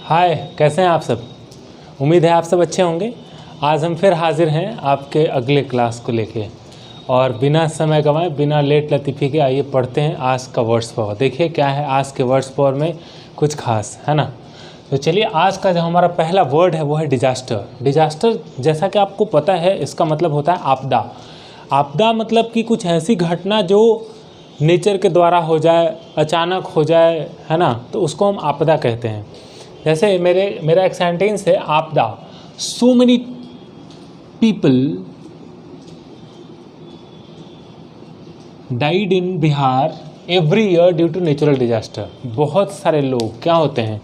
हाय, कैसे हैं आप सब। उम्मीद है आप सब अच्छे होंगे। आज हम फिर हाजिर हैं आपके अगले क्लास को लेके, और बिना समय गंवाए बिना लेट लतीफ़ी के आइए पढ़ते हैं आज का वर्ड्स पावर। देखिए क्या है आज के वर्ड्स पावर में, कुछ खास है ना। तो चलिए, आज का जो हमारा पहला वर्ड है वो है डिजास्टर। डिजास्टर जैसा कि आपको पता है इसका मतलब होता है आपदा। आपदा मतलब कि कुछ ऐसी घटना जो नेचर के द्वारा हो जाए, अचानक हो जाए, है ना, तो उसको हम आपदा कहते हैं। जैसे मेरा एक सेंटेंस है, आपदा। So many people died in Bihar every year due to natural disaster. बहुत सारे लोग क्या होते हैं,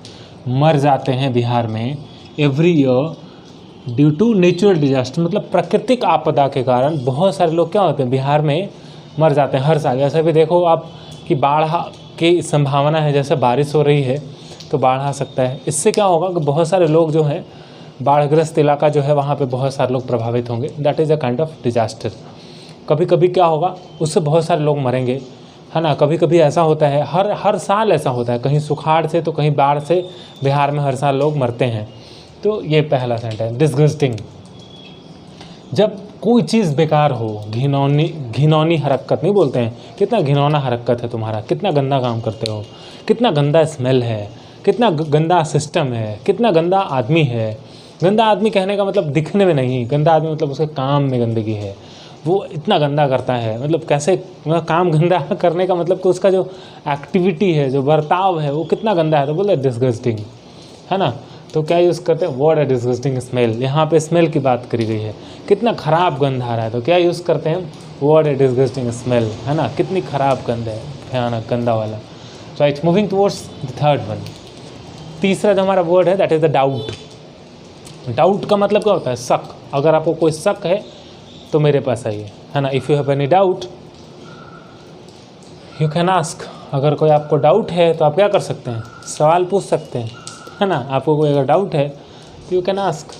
मर जाते हैं बिहार में every year due to natural disaster, मतलब प्राकृतिक आपदा के कारण बहुत सारे लोग क्या होते हैं बिहार में मर जाते हैं हर साल। ऐसे भी देखो आप कि बाढ़ की संभावना है, जैसे बारिश हो रही है तो बाढ़ आ सकता है। इससे क्या होगा कि बहुत सारे लोग जो हैं, बाढ़ग्रस्त इलाका जो है वहाँ पे बहुत सारे लोग प्रभावित होंगे। That is a kind of disaster. कभी कभी क्या होगा, उससे बहुत सारे लोग मरेंगे, है ना। कभी कभी ऐसा होता है, हर साल ऐसा होता है, कहीं सुखाड़ से तो कहीं बाढ़ से बिहार में हर साल लोग मरते हैं। तो ये पहला सेंटेंस, डिस्गस्टिंग। जब कोई चीज़ बेकार हो, घिनौनी हरकत नहीं बोलते हैं, कितना घिनौना हरकत है तुम्हारा, कितना गंदा काम करते हो, कितना गंदा स्मेल है, कितना गंदा सिस्टम है, कितना गंदा आदमी है। गंदा आदमी कहने का मतलब दिखने में नहीं, गंदा आदमी मतलब उसके काम में गंदगी है, वो इतना गंदा करता है। मतलब कैसे, मतलब काम गंदा करने का मतलब कि उसका जो एक्टिविटी है, जो बर्ताव है वो कितना गंदा है, तो बोलते हैं डिस्गस्टिंग, है ना। तो क्या यूज़ करते हैं, वर्ड है डिस्गस्टिंग। स्मेल, यहाँ पे स्मेल की बात करी गई है, कितना ख़राब गंध आ रहा है, तो क्या यूज़ करते हैं, वर्ड है डिस्गस्टिंग स्मेल, है ना। कितनी ख़राब गंध है, भयानक गंदा वाला। Right, moving towards the third one. तीसरा जो हमारा वर्ड है that is the doubt. Doubt का मतलब क्या होता है, शक। अगर आपको कोई शक है तो मेरे पास आइए, है ना। If you have any doubt you can ask. अगर कोई आपको डाउट है तो आप क्या कर सकते हैं, सवाल पूछ सकते हैं, है ना। आपको कोई अगर डाउट है तो you can ask.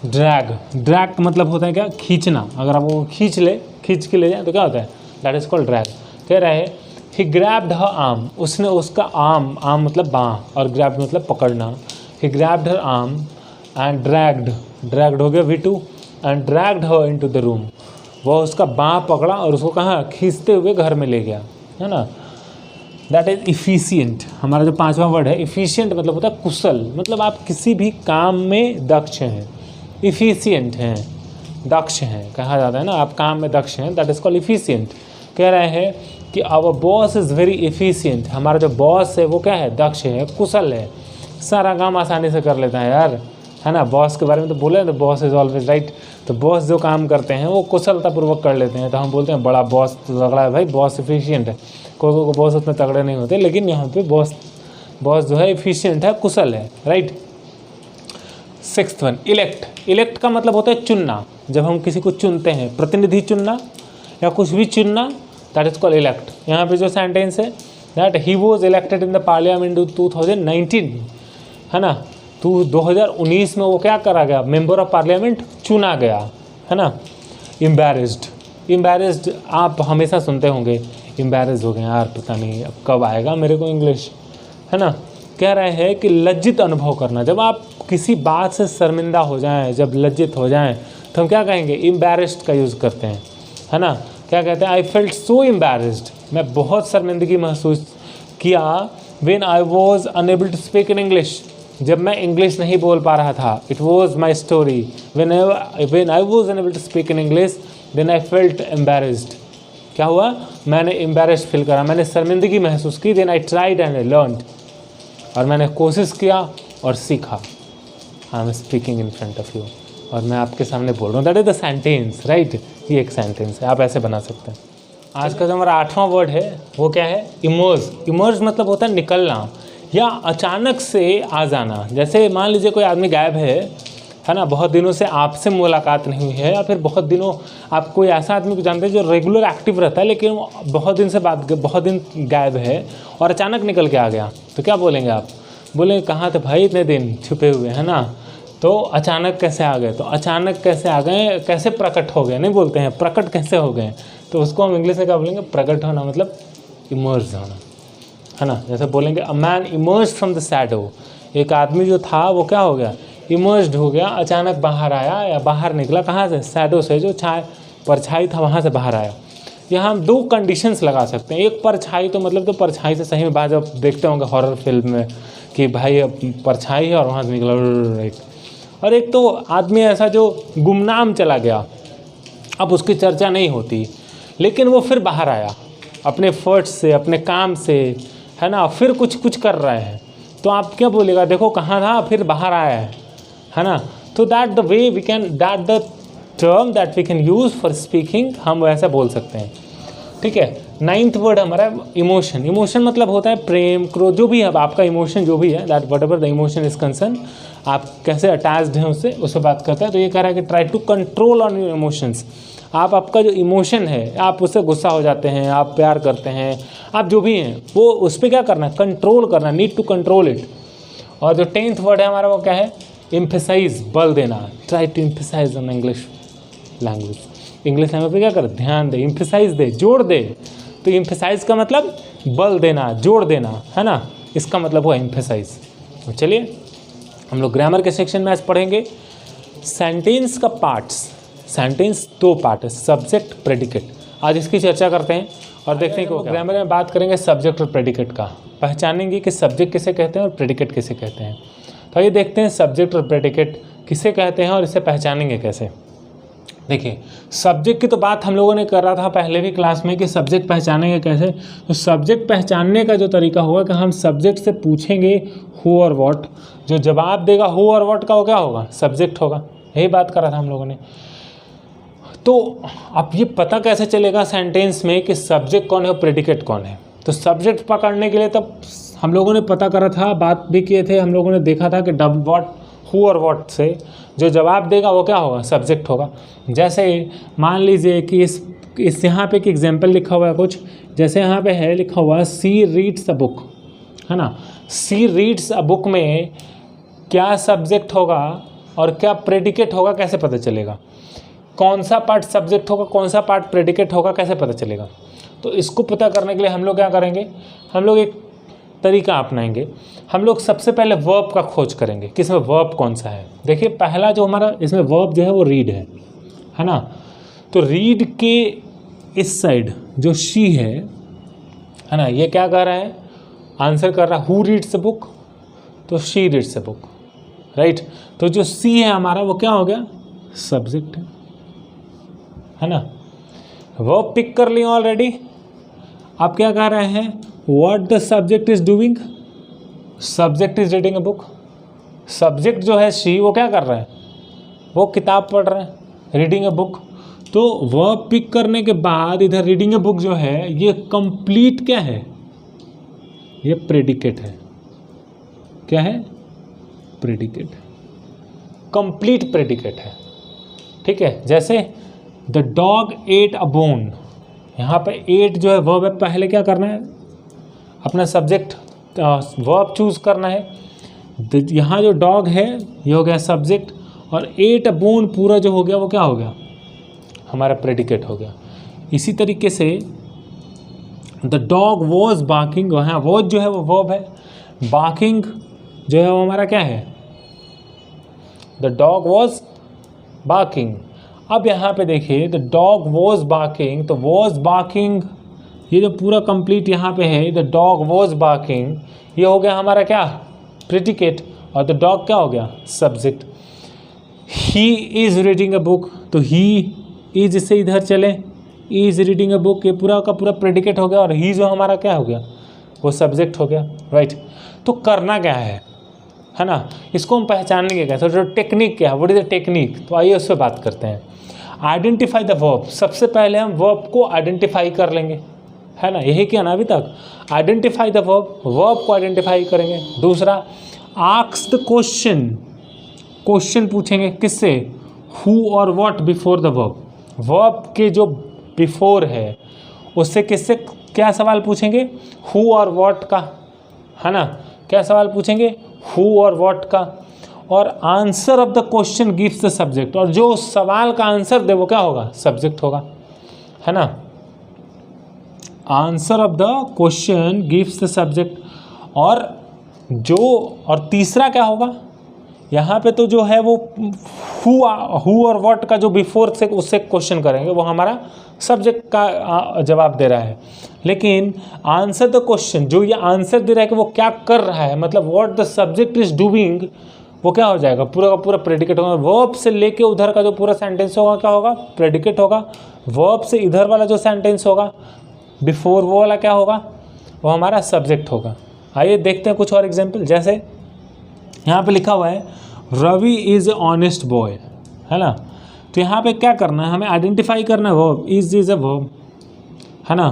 Drag, drag का मतलब होता है क्या, खींचना। अगर आप वो खींच के ले जाए तो क्या होता है, दैट इज़ कॉल्ड ड्रैग। कह रहे हैं ही ग्रैब्ड हर आर्म, उसने उसका आर्म मतलब बाँह, और ग्रैब्ड मतलब पकड़ना। He grabbed her arm and dragged हो गया V2, and dragged her into the room. वह उसका बाँह पकड़ा और उसको कहाँ, खींचते हुए घर में ले गया, है ना। That is efficient. हमारा जो पांचवा वर्ड है इफ़िशियंट, मतलब होता है कुशल, मतलब आप किसी भी काम में दक्ष हैं, इफ़िशियंट हैं, दक्ष हैं, कहा जाता है ना, आप काम में दक्ष हैं, दैट इज़ कॉल्ड इफ़िशियंट। कह रहे हैं कि our boss is very efficient. हमारा जो बॉस है वो क्या है, दक्ष है, कुशल है, सारा काम आसानी से कर लेता है यार, है ना। बॉस के बारे में तो बोले तो बॉस इज़ ऑलवेज राइट। तो बॉस जो काम करते हैं वो कुशलतापूर्वक कर लेते हैं, तो हम बोलते हैं बड़ा बॉस तगड़ा है भाई, बॉस इफ़िशियंट है। कोई बॉस उतने तगड़े नहीं होते, लेकिन यहाँ पे बॉस जो है इफ़िशियंट है, कुशल है, right. Sixth one, elect. Elect का मतलब होता है चुनना। जब हम किसी को चुनते हैं, प्रतिनिधि चुनना या कुछ भी चुनना, दैट इज़ कॉल्ड इलेक्ट। यहाँ पे जो सेंटेंस है that he was elected in the parliament 2019, है ना। 2019 में वो क्या करा गया, मेंबर ऑफ पार्लियामेंट चुना गया, है ना। एम्बैरेस्ड आप हमेशा सुनते होंगे, एम्बैरेस्ड हो गए यार, पता नहीं अब कब आएगा मेरे को इंग्लिश, है ना। कह रहे हैं कि लज्जित अनुभव करना। जब आप किसी बात से शर्मिंदा हो जाएं, जब लज्जित हो जाएं, तो हम क्या कहेंगे, एम्बैरेस्ड का यूज़ करते हैं, है ना। क्या कहते हैं, आई फेल्ट सो एम्बैरेस्ड, मैं बहुत शर्मिंदगी महसूस किया, when I was unable to speak in English, जब मैं इंग्लिश नहीं बोल पा रहा था। It was my story, when I was unable to speak in English then I felt embarrassed. क्या हुआ, मैंने एम्बैरेस्ड फील करा, मैंने शर्मिंदगी महसूस की। Then I tried and I learned, और मैंने कोशिश किया और सीखा। I am speaking in front of you, और मैं आपके सामने बोल रहा हूँ। That is the sentence, right. ये एक सेंटेंस है, आप ऐसे बना सकते हैं। आज का जो हमारा आठवां वर्ड है वो क्या है, इमर्ज। इमर्ज मतलब होता है निकलना या अचानक से आ जाना। जैसे मान लीजिए कोई आदमी गायब है ना, बहुत दिनों से आपसे मुलाकात नहीं हुई है, या फिर बहुत दिनों आप कोई ऐसा आदमी को जानते हैं जो रेगुलर एक्टिव रहता है लेकिन बहुत दिन गायब है और अचानक निकल के आ गया, तो क्या बोलेंगे आप, बोलेंगे कहाँ थे भाई इतने दिन छुपे हुए, है ना। तो अचानक कैसे आ गए, तो अचानक कैसे आ गए, कैसे प्रकट हो गए नहीं बोलते हैं, प्रकट कैसे हो गए, तो उसको हम इंग्लिश में क्या बोलेंगे, प्रकट होना, मतलब इमर्ज होना, है ना। जैसे बोलेंगे a man emerge from the shadow, एक आदमी जो था वो क्या हो गया, इमर्ज्ड हो गया, अचानक बाहर आया या बाहर निकला, कहाँ से, शैडो से, जो परछाई था वहाँ से बाहर आया। यहाँ हम 2 कंडीशंस लगा सकते हैं। एक परछाई तो मतलब तो परछाई से सही में बाहर, जब देखते होंगे हॉरर फिल्म में कि भाई अब परछाई है और वहाँ से निकला एक, और एक तो आदमी ऐसा जो गुमनाम चला गया, अब उसकी चर्चा नहीं होती, लेकिन वो फिर बाहर आया अपने एफर्ट्स से, अपने काम से, है ना, फिर कुछ कर रहे हैं, तो आप क्या बोलेगा, देखो कहाँ था फिर बाहर आया है ना। तो that the way we can, that the term that we can use for speaking, हम वैसा बोल सकते हैं। ठीक है। 9th वर्ड हमारा इमोशन। इमोशन मतलब होता है प्रेम, क्रोध, जो भी है आपका इमोशन जो भी है, that what ever the emotion is concern, आप कैसे अटैच्ड हैं उससे, उससे बात करते हैं। तो ये कह रहा है कि try to control on your emotions. आप आपका जो इमोशन है, आप उससे गुस्सा हो जाते हैं, आप प्यार करते हैं, आप जो भी हैं वो उस पर क्या करना है, कंट्रोल करना, नीड टू कंट्रोल इट। और जो 10th वर्ड है हमारा वो क्या है, एम्फेसाइज, बल देना। Try to emphasize on English language. English language पे क्या कर, ध्यान दे, एम्फेसाइज दे, जोड़ दे। तो एम्फेसाइज का मतलब बल देना, जोड़ देना, है ना, इसका मतलब हुआ एम्फेसाइज। तो चलिए हम लोग ग्रामर के सेक्शन में आज पढ़ेंगे सेंटेंस का पार्ट्स। सेंटेंस 2 पार्ट है, सब्जेक्ट, प्रेडिकेट। आज इसकी चर्चा करते हैं और देखते हैं कि ग्रामर में बात करेंगे सब्जेक्ट और प्रेडिकेट का, पहचानेंगे कि सब्जेक्ट किसे कहते हैं और प्रेडिकेट किसे कहते हैं। तो ये देखते हैं सब्जेक्ट और प्रेडिकेट किसे कहते हैं और इसे पहचानेंगे कैसे। देखिए सब्जेक्ट की तो बात हम लोगों ने कर रहा था पहले भी क्लास में कि सब्जेक्ट पहचानेंगे कैसे। तो सब्जेक्ट पहचानने का जो तरीका होगा कि हम सब्जेक्ट से पूछेंगे हु और व्हाट, जो जवाब देगा हु और व्हाट का वो क्या होगा, सब्जेक्ट होगा। यही बात कर रहा था हम लोगों ने। तो अब ये पता कैसे चलेगा सेंटेंस में कि सब्जेक्ट कौन है और प्रेडिकेट कौन है। तो सब्जेक्ट पकड़ने के लिए तब हम लोगों ने पता करा था, बात भी किए थे, हम लोगों ने देखा था कि व्हाट, हु और व्हाट से जो जवाब देगा वो क्या होगा, सब्जेक्ट होगा। जैसे मान लीजिए कि इस यहाँ पे एक एग्जाम्पल लिखा हुआ है कुछ, जैसे यहाँ पे है लिखा हुआ सी रीड्स अ बुक, है ना। सी रीड्स अ बुक में क्या सब्जेक्ट होगा और क्या प्रेडिकेट होगा, कैसे पता चलेगा। कौन सा पार्ट सब्जेक्ट होगा, कौन सा पार्ट प्रेडिकेट होगा, कैसे पता चलेगा। तो इसको पता करने के लिए हम लोग क्या करेंगे, हम लोग एक तरीका अपनाएंगे। हम लोग सबसे पहले वर्ब का खोज करेंगे कि इसमें वर्ब कौन सा है। देखिए पहला जो हमारा इसमें वर्ब जो है वो रीड है ना। तो रीड के इस साइड जो शी है ना, ये क्या कर रहा है, आंसर कर रहा है हु रीड्स द बुक, तो she reads the book, right. तो जो सी है हमारा वो क्या हो गया, सब्जेक्ट है ना। वर्ब पिक कर लिया ऑलरेडी। आप क्या कह रहे हैं, what the subject is doing, subject is reading a book. Subject जो है शी वो क्या कर रहा है, वो किताब पढ़ रहे हैं, रीडिंग अ बुक। तो वर्ब पिक करने के बाद इधर रीडिंग अ बुक जो है ये कंप्लीट क्या है, ये प्रेडिकेट है। क्या है, प्रेडिकेट, कंप्लीट प्रेडिकेट है। ठीक है। जैसे the dog at a bone, यहाँ पे एट जो है वर्ब है, पहले क्या करना है, अपना सब्जेक्ट वर्ब चूज करना है। यहाँ जो डॉग है ये हो गया सब्जेक्ट, और एट अ बोन पूरा जो हो गया वो क्या हो गया, हमारा प्रेडिकेट हो गया। इसी तरीके से द डॉग वॉज बार्किंग, वहाँ वॉज जो है वो वर्ब है, बार्किंग जो है वो हमारा क्या है, द डॉग वॉज बार्किंग। अब यहाँ पे देखिए द डॉग वॉज बार्किंग, तो वॉज बार्किंग ये जो पूरा कंप्लीट यहाँ पे है, द डॉग वॉज बार्किंग, ये हो गया हमारा क्या, प्रेडिकेट, और द डॉग क्या हो गया, subject. He is reading a book, तो ही इज से इधर चले, इज रीडिंग अ बुक, ये पूरा का पूरा प्रेडिकेट हो गया, और ही जो हमारा क्या हो गया, वो सब्जेक्ट हो गया, राइट। तो करना क्या है ना, इसको हम पहचानेंगे कैसे, तो टेक्निक क्या है, व्हाट इज द टेक्निक, तो आइए उस पर बात करते हैं। आइडेंटिफाई द वर्ब, सबसे पहले हम वर्ब को आइडेंटिफाई कर लेंगे, है ना, यही किया ना अभी तक, आइडेंटिफाई द वर्ब, वर्ब को आइडेंटिफाई करेंगे। दूसरा आस्क द क्वेश्चन, क्वेश्चन पूछेंगे किससे, हु और what before the verb, verb के जो बिफोर है उससे किससे क्या सवाल पूछेंगे, हु और व्हाट का, है ना, क्या सवाल पूछेंगे, हु और व्हाट का। और answer of the question gives the subject, और जो सवाल का आंसर दे वो क्या होगा, सब्जेक्ट होगा, है ना। Answer of the question gives the subject, और जो, और तीसरा क्या होगा, यहाँ पे तो जो है वो हु और व्हाट का जो बिफोर से उससे क्वेश्चन करेंगे, वो हमारा सब्जेक्ट का जवाब दे रहा है। लेकिन आंसर द क्वेश्चन, जो ये आंसर दे रहा है कि वो क्या कर रहा है, मतलब what the subject is doing, वो क्या हो जाएगा, पूरा का पूरा प्रेडिकेट होगा। वर्ब से लेके उधर का जो पूरा सेंटेंस होगा क्या होगा, प्रेडिकेट होगा। वर्ब से इधर वाला जो सेंटेंस होगा बिफोर, वो वाला क्या होगा, वो हमारा सब्जेक्ट होगा। आइए देखते हैं कुछ और एग्जाम्पल। जैसे यहाँ पे लिखा हुआ है Ravi is a honest boy, है ना। तो यहाँ पे क्या करना है, हमें आइडेंटिफाई करना है वर्ब, इज़ ए वर्ब, है ना।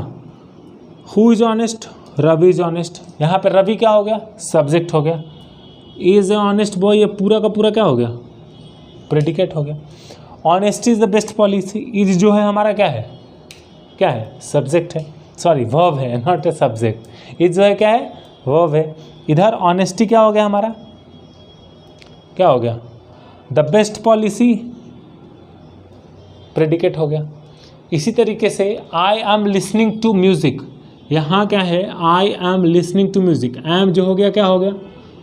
Who is honest, Ravi is honest. यहाँ पे रवि क्या हो गया, सब्जेक्ट हो गया। इज़ ए ऑनेस्ट बॉय, ये पूरा का पूरा क्या हो गया, प्रेडिकेट हो गया। Honesty is the best policy, is जो है हमारा क्या है, सब्जेक्ट है, सॉरी वर्ब है, नॉट ए सब्जेक्ट। इज जो है क्या है, वर्ब है। इधर ऑनेस्टी क्या हो गया हमारा, क्या हो गया, द बेस्ट पॉलिसी, प्रेडिकेट हो गया। इसी तरीके से I am listening to music, यहाँ क्या है, I am listening to music. Am जो हो गया क्या हो गया,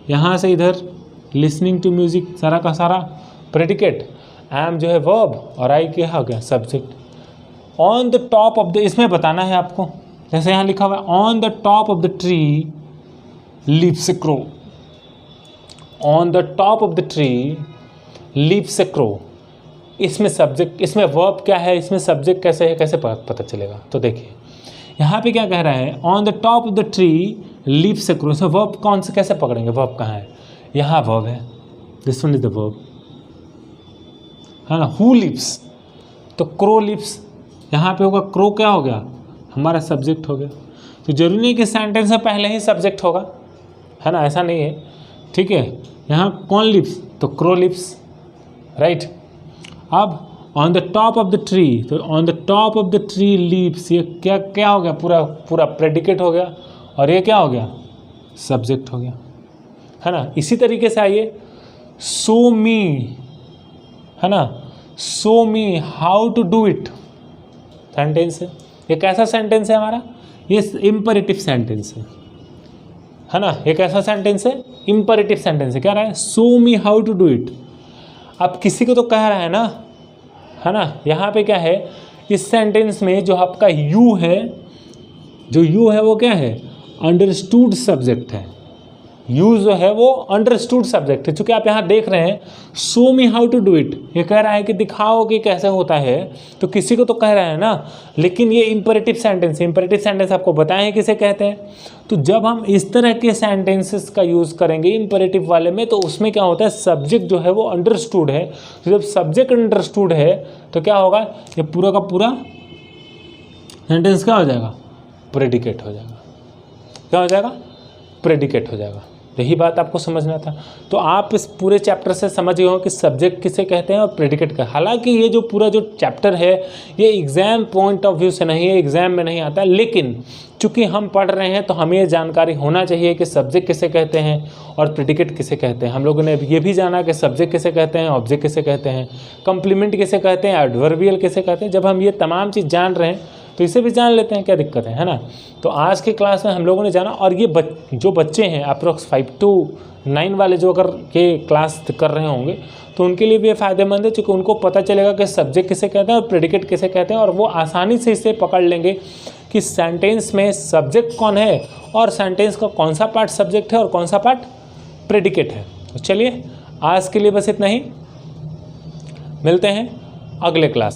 यहाँ से इधर लिसनिंग टू म्यूजिक, सारा का सारा प्रेडिकेट। एम जो है वर्ब और आई क्या हो गया, subject. On the top of the, इसमें बताना है आपको, जैसे यहाँ लिखा हुआ है on the top of the tree lives a crow. On the top of the tree lives a crow, इसमें सब्जेक्ट, इसमें वर्ब क्या है, इसमें सब्जेक्ट कैसे है, कैसे पता चलेगा। तो देखिए यहाँ पे क्या कह रहा है, on the top of the tree lives a crow. इसमें वर्ब कौन से, कैसे पकड़ेंगे, वर्ब कहाँ है, यहाँ वर्ब है, this one is the verb, है ना। हु लिव्स, तो क्रो लिव्स, यहाँ पे होगा क्रो क्या हो गया, हमारा सब्जेक्ट हो गया। तो जरूरी नहीं कि सेंटेंस में पहले ही सब्जेक्ट होगा, है ना, ऐसा नहीं है, ठीक है। यहाँ कौन लिव्स, तो क्रो लिव्स, राइट। अब on the top of the tree, तो on the top of the tree leaves, ये क्या हो गया, पूरा प्रेडिकेट हो गया, और ये क्या हो गया, सब्जेक्ट हो गया, है ना। इसी तरीके से आइए शो मी, है ना, show me how to do it, sentence है, ये कैसा सेंटेंस है हमारा, ये इम्परेटिव सेंटेंस है ना। ये कैसा सेंटेंस है, इम्परेटिव सेंटेंस है। क्या रहा है, show me how to do it. अब किसी को तो कह रहा है ना, है ना। यहाँ पे क्या है, इस सेंटेंस में जो आपका यू है, जो यू है वो क्या है, अंडरस्टूड सब्जेक्ट है। यू जो है वो अंडरस्टूड सब्जेक्ट है। चूँकि आप यहाँ देख रहे हैं show me how to do it, ये कह रहा है कि दिखाओ कि कैसे होता है, तो किसी को तो कह रहा है ना। लेकिन ये इम्परेटिव सेंटेंस है, इम्परेटिव सेंटेंस आपको बताएं किसे कहते हैं। तो जब हम इस तरह के सेंटेंसेस का यूज़ करेंगे इम्परेटिव वाले में, तो उसमें क्या होता है, सब्जेक्ट जो है वो अंडरस्टूड है। तो जब सब्जेक्ट अंडरस्टूड है तो क्या होगा, ये पूरा का पूरा सेंटेंस क्या हो जाएगा, प्रेडिकेट हो जाएगा। क्या हो जाएगा, प्रेडिकेट हो जाएगा। यही बात आपको समझना था। तो आप इस पूरे चैप्टर से समझ गए हो कि सब्जेक्ट किसे कहते हैं और प्रेडिकेट का। हालांकि ये जो पूरा जो चैप्टर है ये एग्ज़ाम पॉइंट ऑफ व्यू से नहीं है, एग्ज़ाम में नहीं आता, लेकिन चूँकि हम पढ़ रहे हैं तो हमें ये जानकारी होना चाहिए कि सब्जेक्ट किसे कहते हैं और प्रेडिकेट किसे कहते हैं। हम लोगों ने ये भी जाना कि सब्जेक्ट किसे कहते हैं, ऑब्जेक्ट किसे कहते हैं, कंप्लीमेंट किसे कहते हैं, एडवर्बियल किसे कहते हैं। जब हम ये तमाम चीज़ जान रहे हैं तो इसे भी जान लेते हैं, क्या दिक्कत है ना। तो आज की क्लास में हम लोगों ने जाना, और ये जो बच्चे हैं अप्रोक्स 5 to 9 वाले जो अगर के क्लास कर रहे होंगे तो उनके लिए भी ये फ़ायदेमंद है, क्योंकि उनको पता चलेगा कि सब्जेक्ट किसे कहते हैं और प्रेडिकेट किसे कहते हैं, और वो आसानी से इसे पकड़ लेंगे कि सेंटेंस में सब्जेक्ट कौन है और सेंटेंस का कौन सा पार्ट सब्जेक्ट है और कौन सा पार्ट प्रेडिकेट है। तो चलिए आज के लिए बस इतना ही, मिलते हैं अगले क्लास।